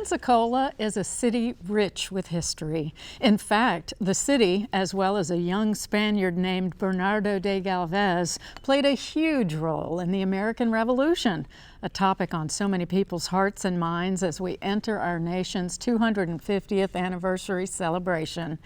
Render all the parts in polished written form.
Pensacola is a city rich with history. In fact, the city, as well as a young Spaniard named Bernardo de Gálvez, played a huge role in the American Revolution, a topic on so many people's hearts and minds as we enter our nation's 250th anniversary celebration.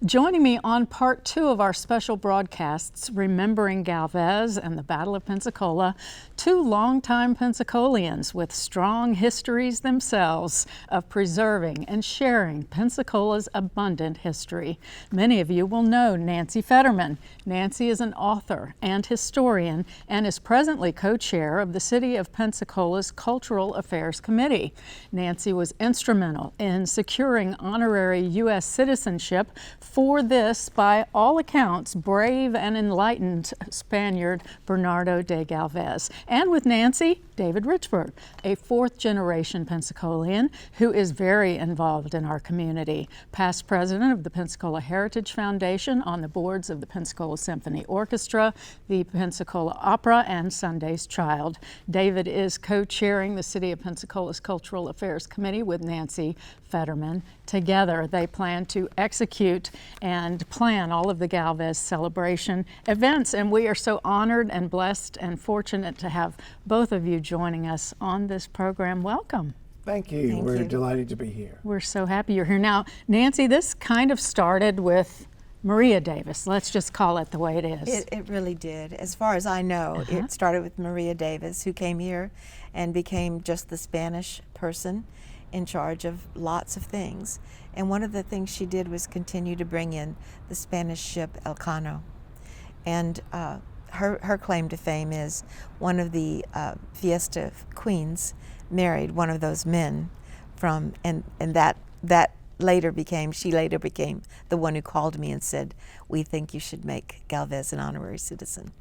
Joining me on part 2 of our special broadcasts, Remembering Galvez and the Battle of Pensacola, 2 longtime Pensacolians with strong histories themselves of preserving and sharing Pensacola's abundant history. Many of you will know Nancy Fetterman. Nancy is an author and historian and is presently co-chair of the City of Pensacola's Cultural Affairs Committee. Nancy was instrumental in securing honorary U.S. citizenship for this, by all accounts, brave and enlightened Spaniard Bernardo de Gálvez. And with Nancy, David Richburg, a 4th-generation Pensacolian who is very involved in our community. Past president of the Pensacola Heritage Foundation, on the boards of the Pensacola Symphony Orchestra, the Pensacola Opera, and Sunday's Child. David is co-chairing the City of Pensacola's Cultural Affairs Committee with Nancy Fetterman. Together, they plan to execute and plan all of the Galvez celebration events, and we are so honored and blessed and fortunate to have both of you joining us on this program. Welcome. Thank you. We're delighted to be here. We're so happy you're here. Now, Nancy, this kind of started with Maria Davis. Let's just call it the way it is. It really did. As far as I know, it started with Maria Davis, who came here and became just the Spanish person in charge of lots of things. And one of the things she did was continue to bring in the Spanish ship Elcano. And her claim to fame is one of the Fiesta queens married one of those men from, and that she later became the one who called me and said, "We think you should make Galvez an honorary citizen."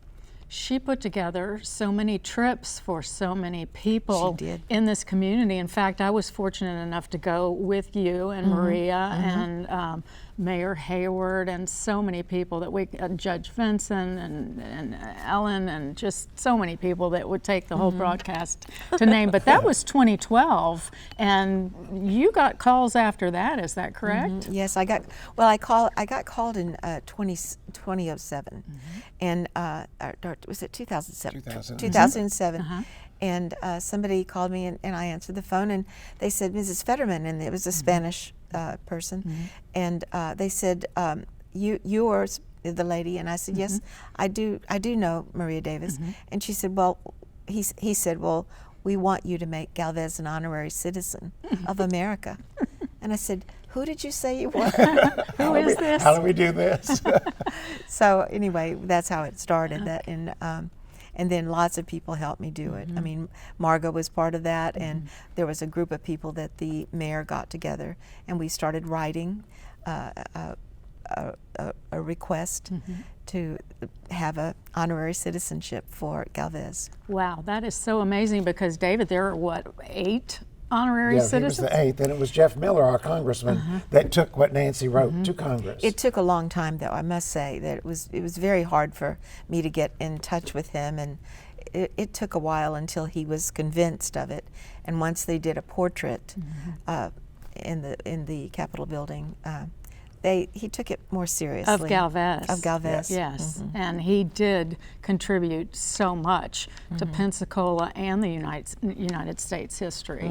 She put together so many trips for so many people She did. in this community. In fact, I was fortunate enough to go with you and Maria and Mayor Hayward and so many people that Judge Vinson and Ellen, and just so many people that would take the whole broadcast to name. But that was 2012, and you got calls after that. Is that correct? Yes, I got called in 2007, and or was it 2007? 2007. And somebody called me, and I answered the phone, and they said, "Mrs. Fetterman," and it was a Spanish person, and they said, "You are the lady," and I said, "Yes, I do know Maria Davis," and she said, "Well," he said, "Well, we want you to make Galvez an honorary citizen of America," and I said, "Who did you say you were?" Who is this? How do we do this? So anyway, that's how it started. That and then lots of people helped me do it. I mean, Margot was part of that, and there was a group of people that the mayor got together, and we started writing a request to have an honorary citizenship for Galvez. Wow, that is so amazing, because David, there are what, 8 honorary citizens? He was the 8th, and it was Jeff Miller, our congressman, that took what Nancy wrote to Congress. It took a long time, though. I must say that it was very hard for me to get in touch with him, and it took a while until he was convinced of it. And once they did a portrait in the Capitol building, he took it more seriously. Of Galvez. Of Galvez. Yes, and he did contribute so much to Pensacola and the United States history.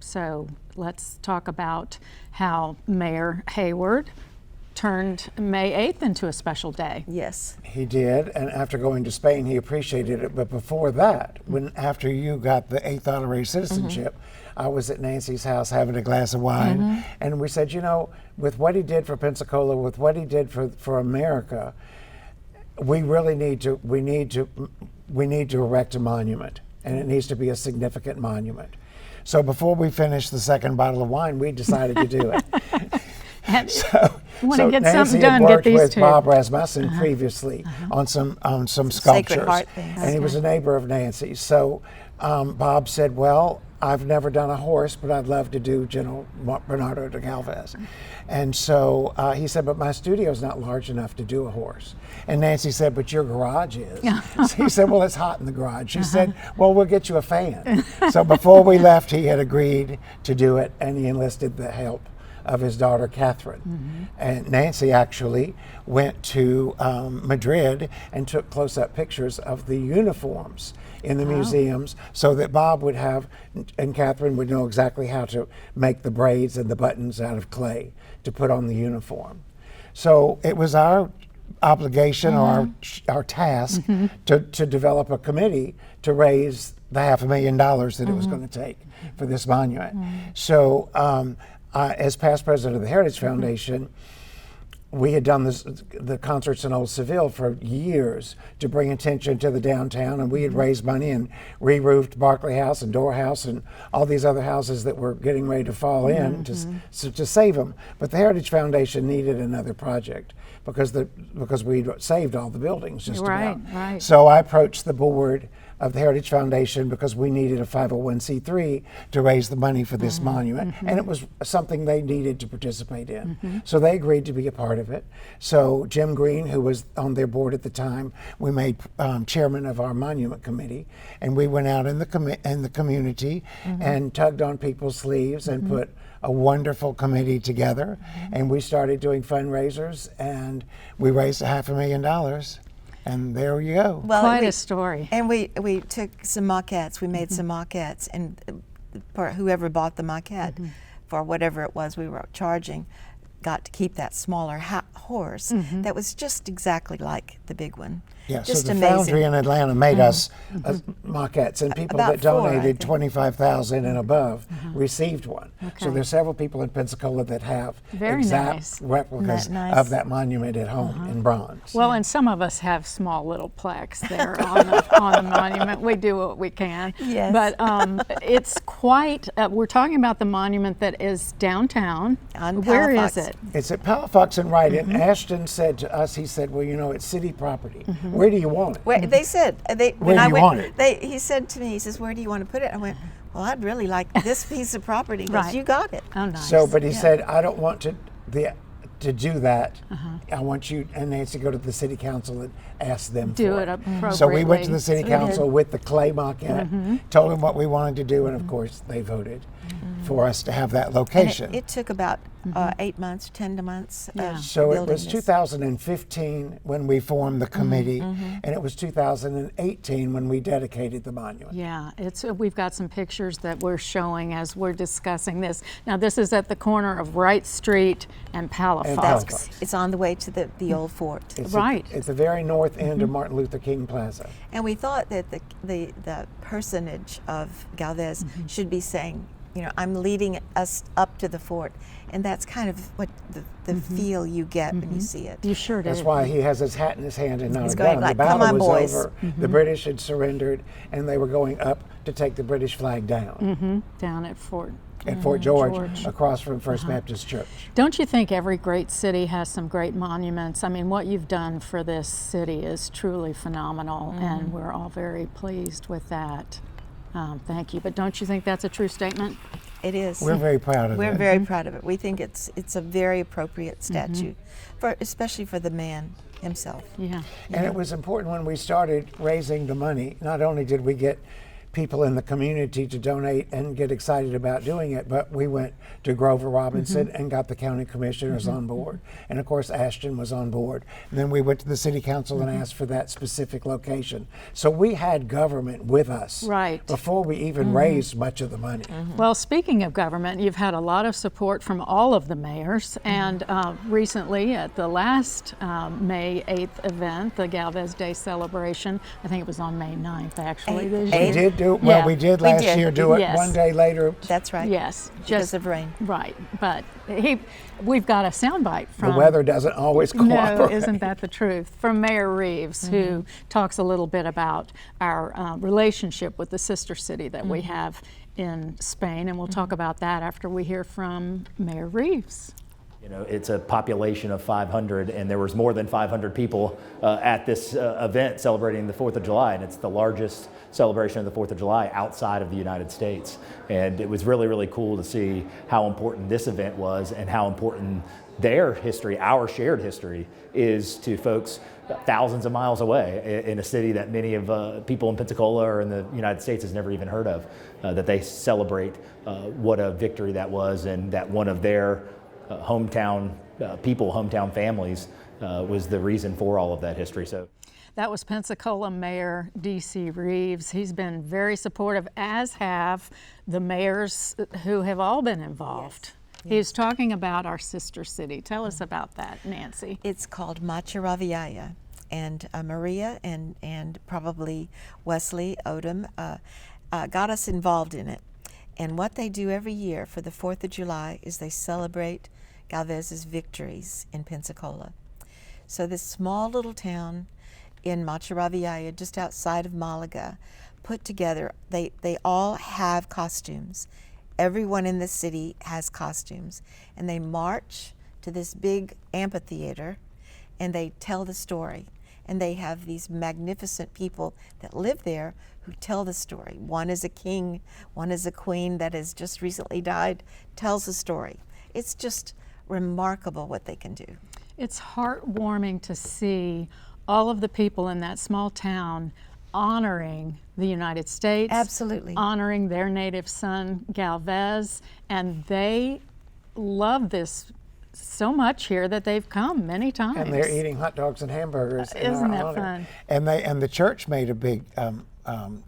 So let's talk about how Mayor Hayward turned May 8th into a special day. Yes. He did, and after going to Spain, he appreciated it. But before that, after you got the 8th honorary citizenship, I was at Nancy's house having a glass of wine, and we said, you know, with what he did for Pensacola, with what he did for America, we really need to erect a monument, and it needs to be a significant monument. So before we finished the second bottle of wine, we decided to do it. So get Nancy something done, had worked get these with two. Bob Rasmussen previously on some sculptures, Sacred Heart things. and he was a neighbor of Nancy's. So Bob said, "Well, I've never done a horse, but I'd love to do General Bernardo de Gálvez. And so he said, but my studio's not large enough to do a horse. And Nancy said, but your garage is. So he said, well, it's hot in the garage. She said, well, we'll get you a fan. So before we left, he had agreed to do it, and he enlisted the help of his daughter, Catherine. And Nancy actually went to Madrid and took close-up pictures of the uniforms in the museums, so that Bob would have, and Catherine would know exactly how to make the braids and the buttons out of clay to put on the uniform. So it was our obligation or our task to develop a committee to raise the $500,000 that it was going to take for this monument. So as past president of the Heritage Foundation, we had done the concerts in Old Seville for years to bring attention to the downtown, and we had raised money and re-roofed Barclay House and Door House and all these other houses that were getting ready to fall in to save them. But the Heritage Foundation needed another project because we'd saved all the buildings just about. Right. So I approached the board of the Heritage Foundation because we needed a 501c3 to raise the money for this monument, and it was something they needed to participate in. So they agreed to be a part of it. So Jim Green, who was on their board at the time, we made chairman of our monument committee, and we went out in the community and tugged on people's sleeves and put a wonderful committee together, and we started doing fundraisers, and we raised $500,000. And there you go. Well, Quite a story. And we took some maquettes. We made some maquettes, and for whoever bought the maquette for whatever it was we were charging, got to keep that smaller horse that was just exactly like the big one. Yeah, just so the amazing. Foundry in Atlanta made us maquettes, and people About that 4, I donated think. $25,000 and above received one. So there's several people in Pensacola that have Very exact nice. replicas Nice? of that monument at home in bronze. Well, and some of us have small little plaques there on the monument. We do what we can. Yes. But it's quite, we're talking about the monument that is downtown. On Where is Palafox. it? It's at Palafox and Wright, and Ashton said to us, he said, well, you know, it's city property. Where do you want it? They said Where do you want it? He said to me, he says, "Where do you want to put it?" I went, "Well, I'd really like this piece of property because Right. you got it." Oh, nice. So, but he said, I don't want to do that. I want you and Nancy go to the city council and ask them Do for it appropriately. So we went to the city So we did. council with the clay maquette, told them what we wanted to do, and of course they voted for us to have that And location. it took about 8 months, 10 months. Yeah. Of So it building was this. 2015 when we formed the committee, and it was 2018 when we dedicated the monument. Yeah, we've got some pictures that we're showing as we're discussing this. Now, this is at the corner of Wright Street and Palafox. Palafox. It's on the way to the old fort. It's Right. at the very north end of Martin Luther King Plaza. And we thought that the personage of Galvez should be saying, you know, I'm leading us up to the fort. And that's kind of what the feel you get when you see it. You sure did. That's why he has his hat in his hand and not He's a going gun. like, The "Come battle on, was boys." over. The British had surrendered, and they were going up to take the British flag down Down at Fort. at Fort George, George. across from First Baptist Church. Don't you think every great city has some great monuments? I mean, what you've done for this city is truly phenomenal, and we're all very pleased with that. Thank you. But don't you think that's a true statement? It is. We're very proud of We're it. very proud of it. We think it's a very appropriate statue, especially for the man himself. Yeah. And it was important when we started raising the money. Not only did we get people in the community to donate and get excited about doing it, but we went to Grover Robinson and got the county commissioners on board. And of course, Ashton was on board. And then we went to the city council and asked for that specific location. So we had government with us Right. before we even raised much of the money. Well, speaking of government, you've had a lot of support from all of the mayors, and recently at the last May 8th event, the Galvez Day celebration, I think it was on May 9th actually this We year. did do, well, Yeah. we did We last did. year do it Yes. one day later. That's right. Yes, Because of rain. Right, but we've got a soundbite The from weather doesn't always cooperate. No, isn't that the truth? From Mayor Reeves, who talks a little bit about our relationship with the sister city that we have in Spain, and we'll talk about that after we hear from Mayor Reeves. You know, it's a population of 500, and there was more than 500 people at this event celebrating the 4th of July, and it's the largest celebration of the 4th of July outside of the United States. And it was really, really cool to see how important this event was and how important their history, our shared history, is to folks thousands of miles away in a city that many of people in Pensacola or in the United States has never even heard of, that they celebrate what a victory that was, and that one of their hometown people, hometown families, was the reason for all of that history. So that was Pensacola Mayor D.C. Reeves. He's been very supportive, as have the mayors who have all been involved. Yes. He's talking about our sister city. Tell us about that, Nancy. It's called Machiravillaya, and Maria and probably Wesley Odom got us involved in it. And what they do every year for the 4th of July is they celebrate Galvez's victories in Pensacola. So this small little town in Machiravillaya, just outside of Malaga, put together, they all have costumes. Everyone in the city has costumes. And they march to this big amphitheater and they tell the story. And they have these magnificent people that live there who tell the story. One is a king, one is a queen that has just recently died, tells the story. It's just remarkable what they can do. It's heartwarming to see all of the people in that small town honoring the United States. Absolutely. Honoring their native son, Galvez, and they love this so much here that they've come many times. And they're eating hot dogs and hamburgers in Isn't our that honor. fun? And the church made a big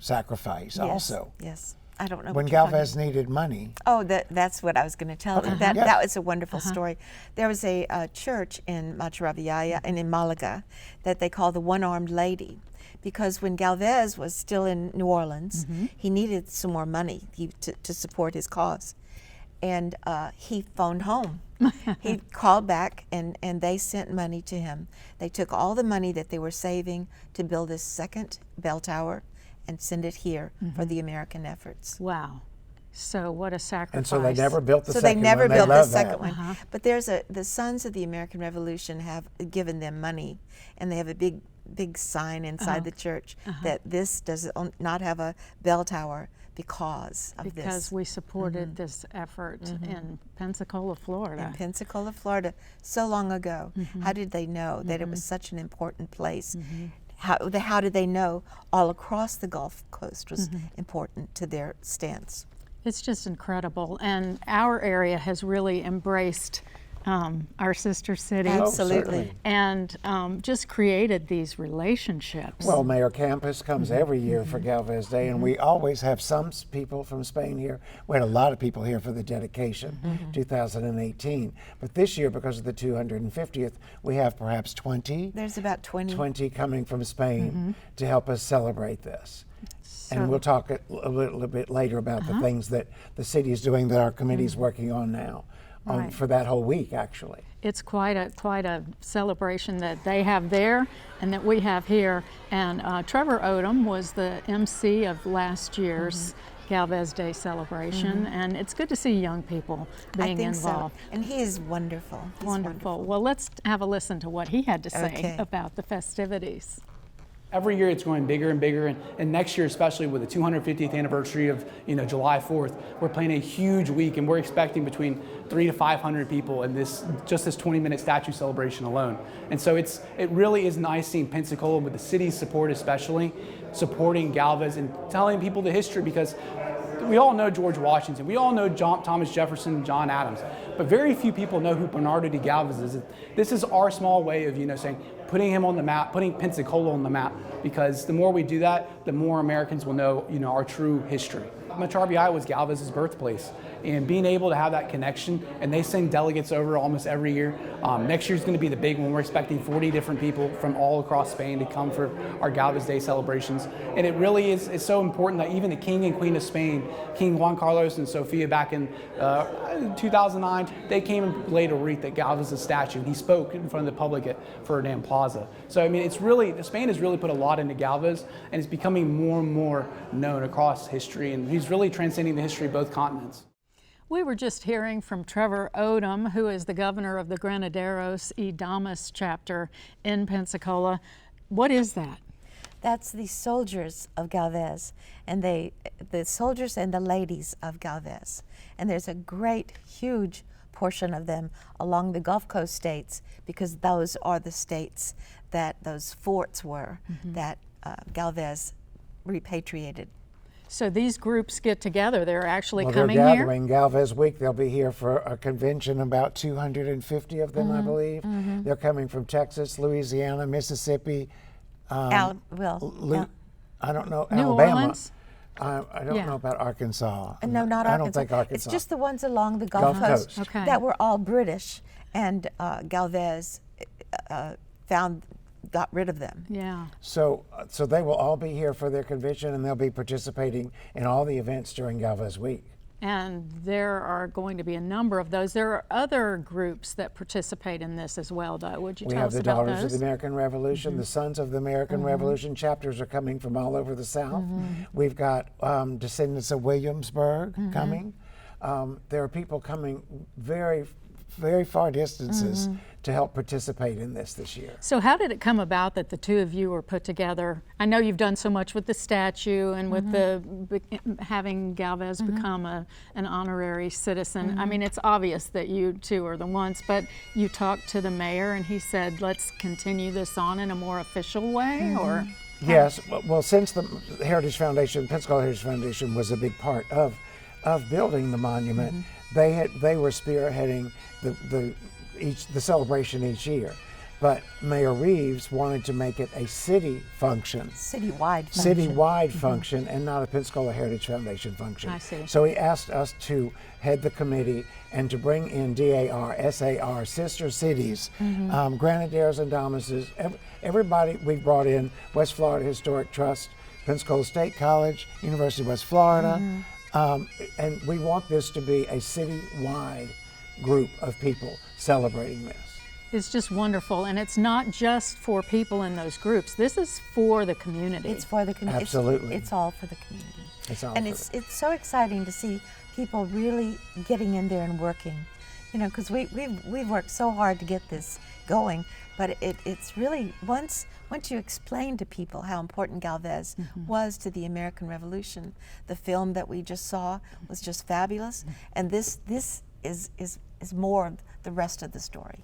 sacrifice also. Yes. I don't know When what you're talking Galvez needed money. Oh, that's what I was going to tell you. That was a wonderful story. There was a church in Machiravillaya and in Malaga that they call the One-Armed Lady, because when Galvez was still in New Orleans, he needed some more money to support his cause. And he phoned home. He called back and they sent money to him. They took all the money that they were saving to build this second bell tower and send it here for the American efforts. Wow. So what a sacrifice. And so they never built the So second one. they never built the love second that. one. But there's the Sons of the American Revolution have given them money, and they have a big sign inside the church that this does not have a bell tower because of this. Because we supported this effort in Pensacola, Florida. In Pensacola, Florida, so long ago. How did they know that it was such an important place? How did they know all across the Gulf Coast was important to their stance? It's just incredible, and our area has really embraced our sister city. Absolutely. And just created these relationships. Well, Mayor Campus comes every year for Galvez Day, and we always have some people from Spain here. We had a lot of people here for the dedication, 2018. But this year, because of the 250th, we have perhaps 20. There's about 20. 20 coming from Spain to help us celebrate this. And we'll talk a little bit later about the things that the city is doing that our committee is working on now. For that whole week, actually. It's quite a celebration that they have there and that we have here. And Trevor Odom was the MC of last year's Galvez Day celebration, and it's good to see young people being involved. So. And he is wonderful. He's wonderful. Well, let's have a listen to what he had to say about the festivities. Every year it's going bigger and bigger, and next year, especially with the 250th anniversary of July 4th, we're planning a huge week, and we're expecting between 300 to 500 people in this 20-minute statue celebration alone. And so it really is nice seeing Pensacola, with the city's support especially, supporting Galvez and telling people the history, because we all know George Washington, we all know Thomas Jefferson and John Adams, but very few people know who Bernardo de Gálvez is. This is our small way of saying, putting him on the map, putting Pensacola on the map, because the more we do that, the more Americans will know, our true history. Machiravillaya was Galvez's birthplace, and being able to have that connection, and they send delegates over almost every year. Next year's going to be the big one. We're expecting 40 different people from all across Spain to come for our Galvez Day celebrations, and it really is so important that even the King and Queen of Spain, King Juan Carlos and Sofia, back in 2009, they came and laid a wreath at Galvez's statue, and he spoke in front of the public at Ferdinand Plaza. So I mean, Spain has really put a lot into Galvez, and it's becoming more and more known across history, and he's really transcending the history of both continents. We were just hearing from Trevor Odom, who is the governor of the Granaderos y Damas chapter in Pensacola. What is that? That's the soldiers of Galvez, and the soldiers and the ladies of Galvez. And there's a great, huge portion of them along the Gulf Coast states, because those are the states that those forts were that Galvez repatriated. So these groups get together. They're actually Well, coming they're here? gathering Galvez Week. They'll be here for a convention, about 250 of them, I believe. They're coming from Texas, Louisiana, Mississippi, Al- I don't know, New Alabama. Orleans? I don't Yeah. know about Arkansas. No, not I Arkansas. don't think Arkansas. It's just the ones along the Gulf Gulf Coast, Coast. Okay. that were all British, and Galvez got rid of them. Yeah. So they will all be here for their convention, and they'll be participating in all the events during Galvez Week. And there are going to be a number of those. There are other groups that participate in this as well, though. Would you We tell have us the about Daughters of those? the American Revolution, the Sons of the American Revolution. Chapters are coming from all over the South. We've got descendants of Williamsburg coming. There are people coming very, very far distances to help participate in this year. So how did it come about that the two of you were put together? I know you've done so much with the statue and with having Galvez become an honorary citizen. I mean, it's obvious that you two are the ones, but you talked to the mayor and he said, let's continue this on in a more official way, or? Yes, well, since the Heritage Foundation, Pensacola Heritage Foundation was a big part of building the monument, they were spearheading the celebration each year. But Mayor Reeves wanted to make it a city function. Citywide function. Citywide function, and not a Pensacola Heritage Foundation function. I see. So he asked us to head the committee and to bring in DAR, SAR, sister cities, Granaderos and Damases, everybody we brought in, West Florida Historic Trust, Pensacola State College, University of West Florida, and we want this to be a citywide group of people celebrating this. It's just wonderful, and it's not just for people in those groups. This is for the community. It's for the community. Absolutely. It's all for the community. It's all And for it's so exciting to see people really getting in there and working. You know, because we've worked so hard to get this going, but it's really, once you explain to people how important Galvez was to the American Revolution, the film that we just saw was just fabulous, and this is more of the rest of the story.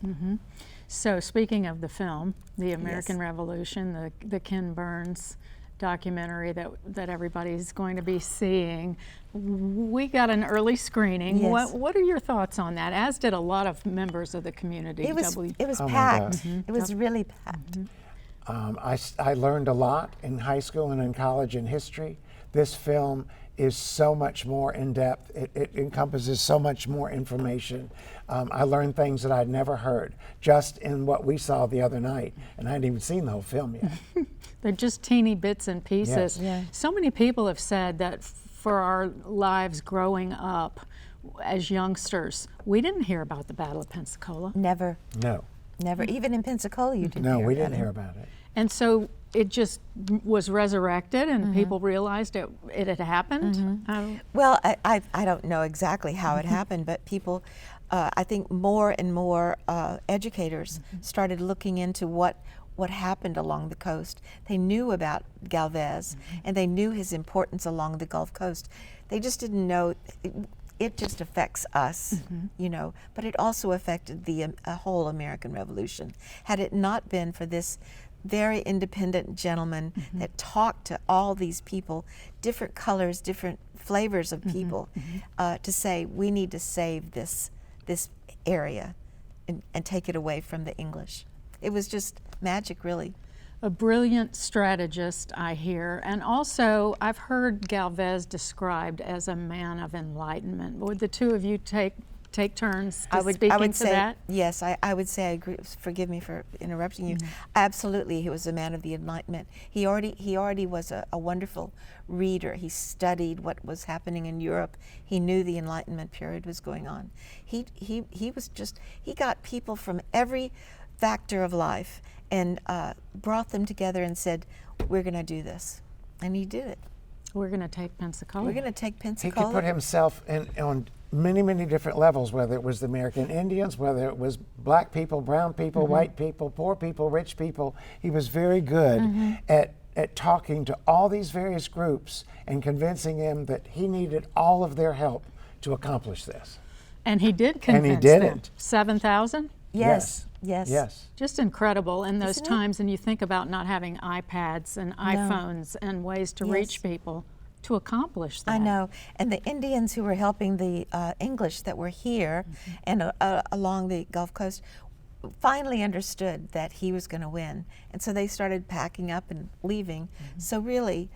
So speaking of the film, The American Revolution, the Ken Burns documentary that everybody's going to be seeing, we got an early screening. Yes. What are your thoughts on that? As did a lot of members of the community. It was Oh my packed. gosh. It was really packed. I learned a lot in high school and in college in history. This film is so much more in depth. It encompasses so much more information. I learned things that I'd never heard just in what we saw the other night, and I hadn't even seen the whole film yet. They're just teeny bits and pieces. Yes. Yeah. So many people have said that for our lives growing up as youngsters, we didn't hear about the Battle of Pensacola. Never, No, never. Even in Pensacola, you didn't no, hear we about didn't it. hear about it. And so it just was resurrected, and people realized it had happened. Well, I don't know exactly how it happened, but people, I think more and more educators started looking into what happened along the coast. They knew about Galvez, and they knew his importance along the Gulf Coast. They just didn't know. It just affects us, you know, but it also affected the whole American Revolution. Had it not been for this very independent gentleman that talked to all these people, different colors, different flavors of people, to say we need to save this area and take it away from the English. It was just magic, really. A brilliant strategist, I hear. And also, I've heard Galvez described as a man of enlightenment. Would the two of you take turns speaking I would to say, that? yes, I would say I agree. Forgive me for interrupting you. Absolutely, he was a man of the Enlightenment. He already was a wonderful reader. He studied what was happening in Europe. He knew the Enlightenment period was going on. He got people from every factor of life and brought them together and said, we're going to do this. And he did it. we're going to take Pensacola. We're going to take He Pensacola. could put himself on many, many different levels, whether it was the American Indians, whether it was black people, brown people, white people, poor people, rich people. He was very good at talking to all these various groups and convincing them that he needed all of their help to accomplish this. And he did convince And he did them. it. 7,000? Yes. Yes. Yes. Just incredible in those Isn't it? times, and you think about not having iPads and iPhones and ways to reach people to accomplish that. I know. And the Indians who were helping the English that were here and along the Gulf Coast finally understood that he was going to win. And so they started packing up and leaving. So really,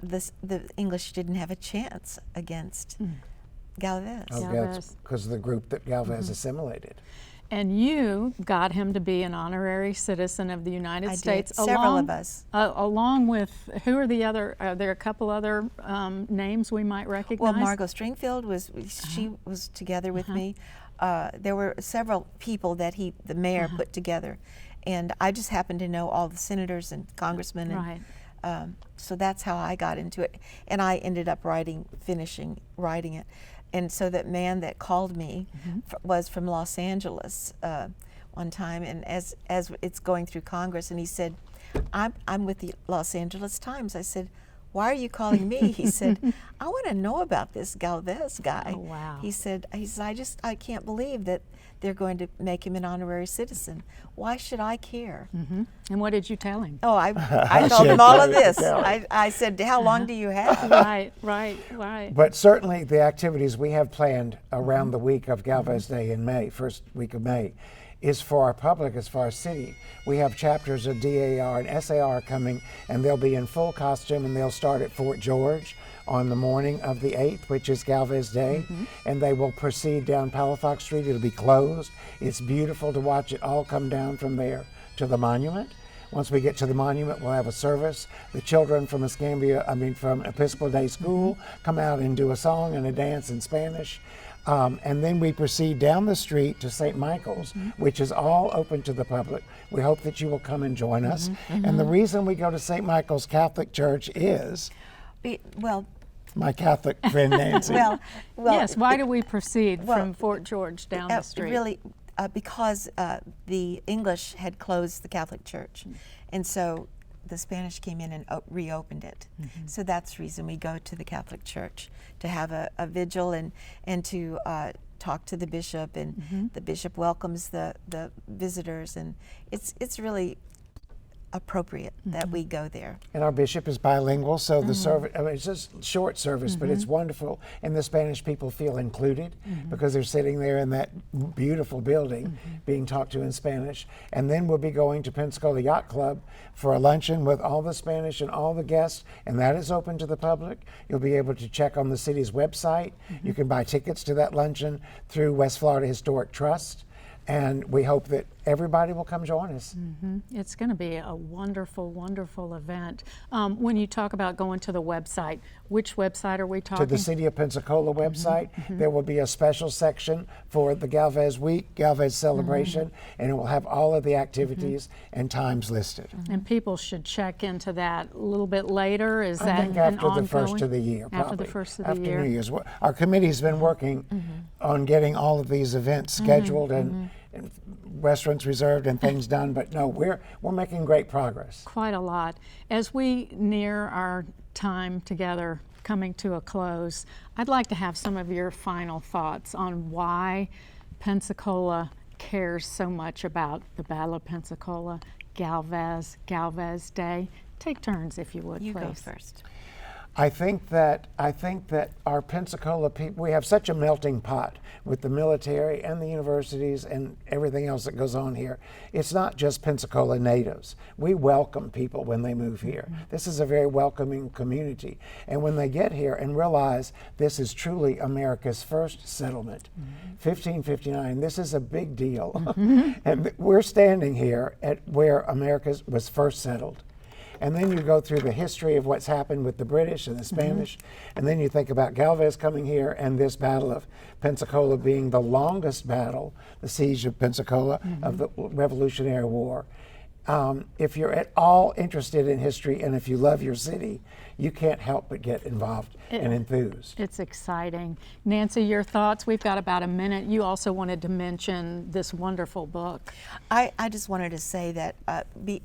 the English didn't have a chance against Galvez. Galvez. Because of the group that Galvez assimilated. And you got him to be an honorary citizen of the United I States. did. Several of us. Along with, who are the other, are there a couple other names we might recognize? Well, Margot Stringfield she was together with me. There were several people that the mayor put together. And I just happened to know all the senators and congressmen. And, so that's how I got into it. And I ended up finishing writing it. And so that man that called me was from Los Angeles one time, and as it's going through Congress, and he said, I'm with the Los Angeles Times. I said, why are you calling me? He said, I want to know about this Galvez guy. Oh, wow. He said, I can't believe that they're going to make him an honorary citizen. Why should I care? And what did you tell him? Oh, I told him all of this. I said, how long do you have? Right. But certainly the activities we have planned around the week of Galvez Day in May, first week of May, is for our public as far as city. We have chapters of DAR and SAR coming, and they'll be in full costume, and they'll start at Fort George on the morning of the 8th, which is Galvez Day, and they will proceed down Palafox Street. It'll be closed. It's beautiful to watch it all come down from there to the monument. Once we get to the monument, we'll have a service. The children from from Episcopal Day School come out and do a song and a dance in Spanish. And then we proceed down the street to St. Michael's, which is all open to the public. We hope that you will come and join us. And the reason we go to St. Michael's Catholic Church is my Catholic friend Nancy. Yes, why do we proceed from Fort George down the street? Really, because the English had closed the Catholic Church. And so the Spanish came in and reopened it. So that's the reason we go to the Catholic Church, to have a vigil and to talk to the bishop, and the bishop welcomes the visitors, and it's really appropriate that we go there. And our bishop is bilingual, so the service, it's just short service, but it's wonderful. And the Spanish people feel included because they're sitting there in that beautiful building being talked to in Spanish. And then we'll be going to Pensacola Yacht Club for a luncheon with all the Spanish and all the guests, and that is open to the public. You'll be able to check on the city's website. You can buy tickets to that luncheon through West Florida Historic Trust. And we hope that everybody will come join us. It's going to be a wonderful, wonderful event. When you talk about going to the website, which website are we talking? To the City of Pensacola website. There will be a special section for the Galvez Week, Galvez Celebration, and it will have all of the activities and times listed. And people should check into that a little bit later. Is I that think an after ongoing? the first of the year, After probably. the first of the After year. New Year's. Our committee's been working on getting all of these events scheduled and restaurants reserved and things done, but no, we're making great progress. Quite a lot. As we near our time together coming to a close, I'd like to have some of your final thoughts on why Pensacola cares so much about the Battle of Pensacola, Galvez, Galvez Day. Take turns, if you would, You please. go first. I think that our Pensacola people, we have such a melting pot with the military and the universities and everything else that goes on here. It's not just Pensacola natives. We welcome people when they move here. This is a very welcoming community. And when they get here and realize this is truly America's first settlement, 1559, this is a big deal. And we're standing here at where America was first settled. And then you go through the history of what's happened with the British and the Spanish, and then you think about Galvez coming here and this Battle of Pensacola being the longest battle, the Siege of Pensacola of the Revolutionary War. if you're at all interested in history and if you love your city, you can't help but get involved and enthused. It's exciting. Nancy, your thoughts? We've got about a minute. You also wanted to mention this wonderful book. I just wanted to say that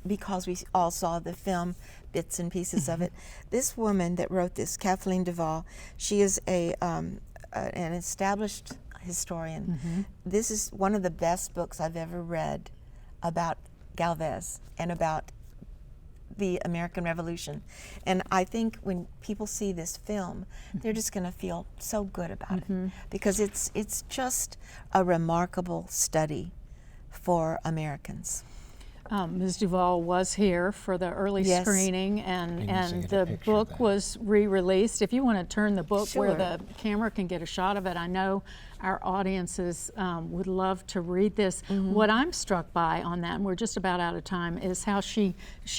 because we all saw the film, bits and pieces of it, this woman that wrote this, Kathleen Duvall, she is an established historian. This is one of the best books I've ever read about Galvez and about the American Revolution. And I think when people see this film, they're just going to feel so good about it, because it's just a remarkable study for Americans. Ms. Duvall was here for the early Yes. screening, Can you and see the the picture of book that? was re-released. If you want to turn the book where Sure. the camera can get a shot of it, I know our audiences would love to read this. What I'm struck by on that, and we're just about out of time, is how she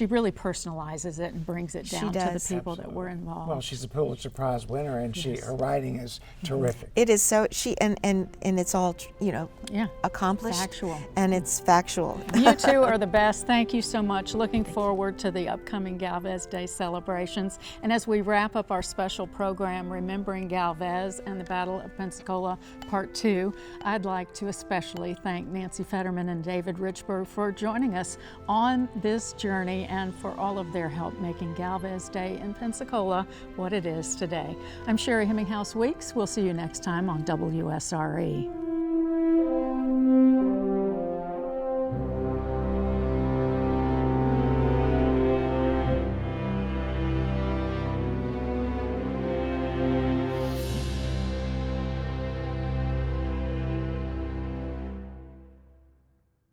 really personalizes it and brings it down to the does. people that were involved. Well, she's a Pulitzer Prize winner, and her writing is terrific. It is so, and it's all, Yeah, accomplished. factual. And it's factual. You two are the best. Thank you so much. Looking forward to the upcoming Galvez Day celebrations. And as we wrap up our special program, Remembering Galvez and the Battle of Pensacola, Part 2, I'd like to especially thank Nancy Fetterman and David Richburg for joining us on this journey and for all of their help making Galvez Day in Pensacola what it is today. I'm Sherry Hemminghouse Weeks. We'll see you next time on WSRE.